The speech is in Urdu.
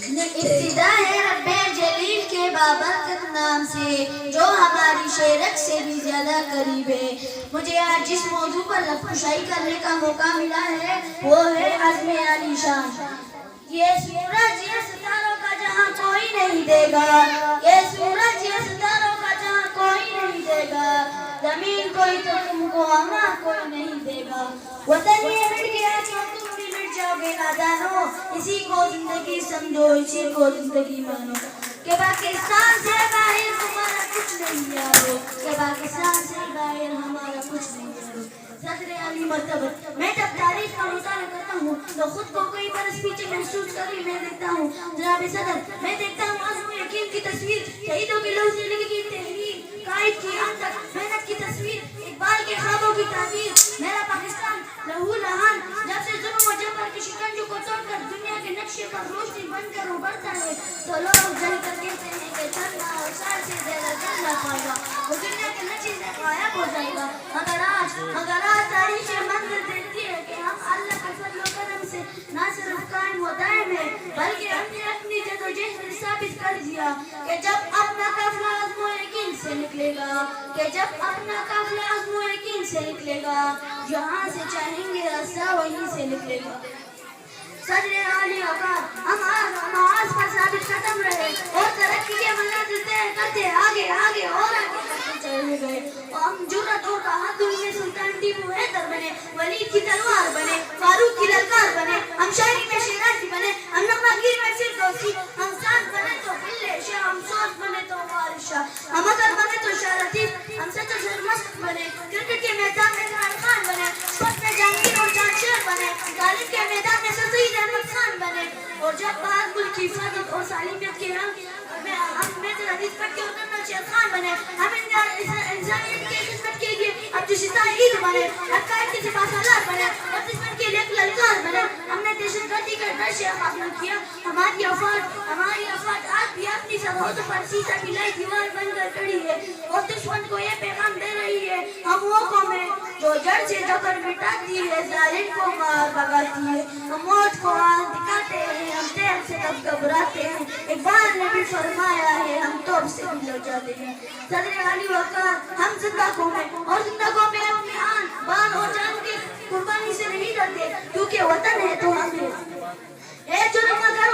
connected. ابتدا ہے رب جلیل کے بابرکت نام سے جو ہماری شیرت سے بھی زیادہ قریب ہے. مجھے آج جس موضوع پر لفظ کشائی کرنے کا موقع ملا ہے وہ ہے عزم علی شان. یہ سورج یہ ستاروں کا جہاں کوئی نہیں دے گا, یہ سورج یہ ستاروں کا جہاں کوئی نہیں دے گا, زمین کوئی تو تم کو ہما کوئی نہیں دے گا. وطن یہ مٹ گیا تو تم بھی مٹ جاؤ گے نادانو, اسی کو زندگی سمجھو اسی کو زندگی مانو. کہ پاکستان سے باہر ہمارا کچھ نہیں یارو, کہ پاکستان سے باہر ہمارا کچھ نہیں یارو. صدر علی مرتبت میں جب تاریخ کا مطالعہ کرتا ہوں تو خود کو کئی برس پیچھے محسوس کر میں دیکھتا ہوں. جناب صدر میں دیکھتا ہوں عزم و یقین کی تصویر, شہیدوں کے لوح سے لکھی گئی تحریر, قائد کی آن تک محنت کی تصویر, اقبال کے خوابوں کی تعبیر. میرا پاکستان لہو لہان جب سے ظلم و جبر کے شکنجوں کو توڑ کر دنیا کے نقشے پر روشنی بن کر ابھرتا ہے تو لوگ جل کر کہتے ہیں کہ چلنا اور سال سے زیادہ چلنا پائے گا, وہ دنیا کے نقشے سے غائب ہو جائے گا. مگر آج تاریخ منظر دیکھتی ہے کہ ہم اللہ کے فضل و کرم سے نہ صرف قائم و دائم ہے بلکہ ہم نے اپنی جدوجہد ثابت کر دیا کہ جب اپنا قافلہ عزم و یقین سے نکلے گا, کہ جب اپنا قافلہ عزم و یقین سے نکلے گا, جہاں سے چاہیں گے راستہ وہیں سے نکلے گا. صدر عالی وقار ہم آس پر ثابت قدم رہے اور ترقی کے منازل طے کرتے آگے آگے اور آگے چلے گئے. ہم جرأت اور بہادری میں سلطان ٹیپو حیدر بنے, ولید کی تلوار بنے, فاروق کی للکار بنے, ہم شاعری میں شیرازی بنے, ہم نغمہ گیر میں فردوسی, ہم ساز بنے تو بلے شاہ, ہم سوز بنے تو وارث شاہ, ہم اگر بنے تو شاہ لطیف, ہم سچ و سرمست بنے, کرکٹ کے میدان میں عمران خان بنے, اسپورٹ میں جہانگیر اور جانشیر بنے, غالب کے میدان میں سر سید احمد خان بنے. اور جب بات ملک کی حفاظت اور سالمیت کے رنگ میں ہم میجر حدیث پٹ کے اترنا شیر خان بنے, ہم انسانیت کی خدمت کے لیے اب جو ستائے عید بنے, حقائق کے سپاہ سالار بنے اور دشمن کے لیے للکار بنے. ہم نے دہشت گردی کا ڈر سے قابل کیا, ہماری افواج آج بھی اپنی سرحدوں پر سیسا کی لائی دیوار بن کر کھڑی ہے اور دشمن کو یہ پیغام دے رہی ہے ہم وہ قوم ہے جو جڑ سے جبر مٹاتی ہے, ظالم کو مار بھگاتی ہے. ہم موت کو آن دکھاتے ہیں, ہم تیر سے تب گھبراتے ہیں, اقبال نے بھی فرمایا ہے ہم توپ سے بھی لڑ جاتے ہیں. صدر علی وقار ہم زندہ قوم ہیں اور زندہ قوم میں اپنی آن بان اور جان کی قربانی سے نہیں ڈرتے کیونکہ وطن ہے تو ہم ہیں. اے جرم اگر